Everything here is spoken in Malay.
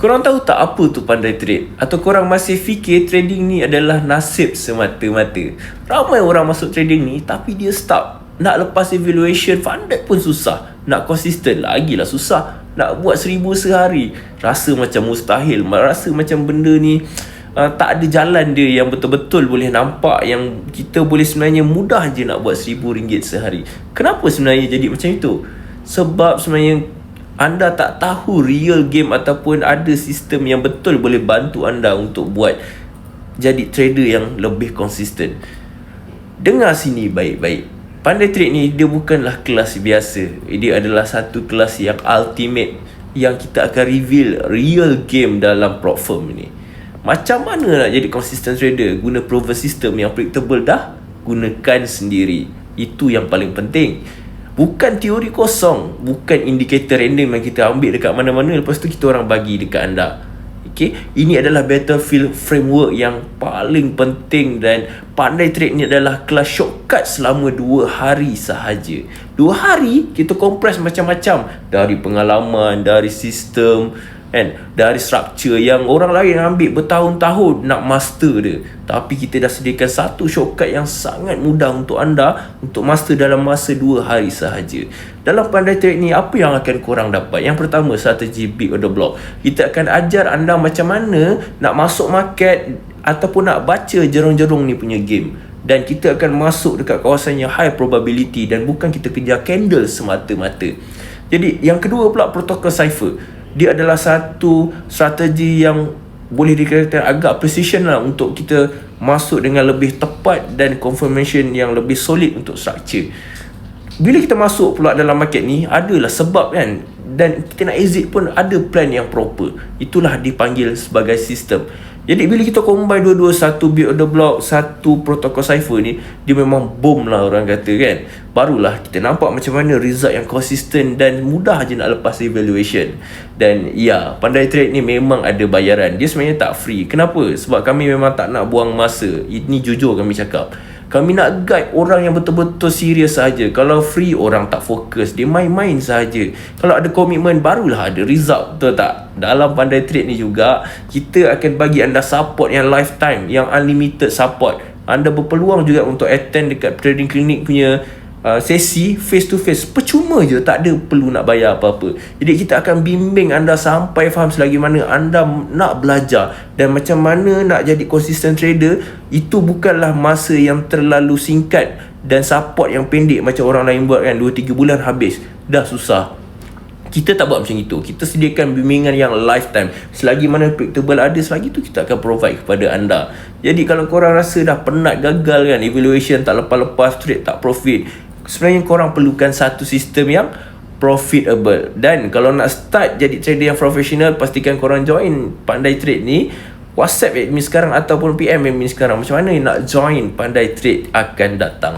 Korang tahu tak apa tu pandai trade? Atau korang masih fikir trading ni adalah nasib semata-mata? Ramai orang masuk trading ni tapi dia stuck. Nak lepas evaluation funded pun susah. Nak konsisten lagilah susah. Nak buat 1000 sehari rasa macam mustahil. Rasa macam benda ni tak ada jalan dia yang betul-betul boleh nampak, yang kita boleh sebenarnya mudah je nak buat RM1000 sehari. Kenapa sebenarnya jadi macam itu? Sebab sebenarnya anda tak tahu real game ataupun ada sistem yang betul boleh bantu anda untuk buat jadi trader yang lebih konsisten. Dengar sini baik-baik. Pandai trade ni dia bukanlah kelas biasa. Dia adalah satu kelas yang ultimate, yang kita akan reveal real game dalam prop firm ni. Macam mana nak jadi consistent trader? Guna proven system yang predictable dah? Gunakan sendiri. Itu yang paling penting. Bukan teori kosong, bukan indikator random yang kita ambil dekat mana-mana lepas tu kita orang bagi dekat anda. Okay? Ini adalah battlefield framework yang paling penting, dan pandai trade ni adalah kelas shortcut selama 2 hari sahaja. 2 hari kita compress macam-macam, dari pengalaman, dari sistem, dari structure yang orang lain ambil bertahun-tahun nak master dia. Tapi kita dah sediakan satu shortcut yang sangat mudah untuk anda untuk master dalam masa 2 hari sahaja. Dalam pandai trade ni, apa yang akan korang dapat? Yang pertama, strategi big order block. Kita akan ajar anda macam mana nak masuk market ataupun nak baca jerung-jerung ni punya game. Dan kita akan masuk dekat kawasan yang high probability, dan bukan kita kejar candle semata-mata. Jadi yang kedua pula, protokol cipher. Dia adalah satu strategi yang boleh dikatakan agak precision lah untuk kita masuk dengan lebih tepat dan confirmation yang lebih solid untuk structure. Bila kita masuk pula dalam market ni, adalah sebab kan, dan kita nak exit pun ada plan yang proper. Itulah dipanggil sebagai sistem. Jadi bila kita combine dua-dua, satu big order block, satu protokol cipher ni, dia memang boom lah orang kata kan. Barulah kita nampak macam mana result yang konsisten dan mudah je nak lepas evaluation. Dan ya, pandai trade ni memang ada bayaran. Dia sebenarnya tak free. Kenapa? Sebab kami memang tak nak buang masa. Ini jujur kami cakap. Kami nak guide orang yang betul-betul serius saja. Kalau free, orang tak fokus, dia main-main saja. Kalau ada komitmen, barulah ada result. Betul tak? Dalam pandai trade ni juga, kita akan bagi anda support yang lifetime, yang unlimited support. Anda berpeluang juga untuk attend dekat trading clinic punya sesi face to face. Percuma je, tak ada perlu nak bayar apa-apa. Jadi kita akan bimbing anda sampai faham selagi mana anda nak belajar, dan macam mana nak jadi consistent trader. Itu bukanlah masa yang terlalu singkat dan support yang pendek macam orang lain buat kan, 2-3 bulan habis, dah susah. Kita tak buat macam itu. Kita sediakan bimbingan yang lifetime. Selagi mana predictable ada, selagi tu kita akan provide kepada anda. Jadi kalau korang rasa dah penat, gagal kan, evaluation tak lepas-lepas, trade tak profit, sebenarnya korang perlukan satu sistem yang profitable. Dan kalau nak start jadi trader yang profesional, pastikan korang join Pandai Trade ni. WhatsApp admin sekarang ataupun PM admin sekarang macam mana nak join Pandai Trade akan datang.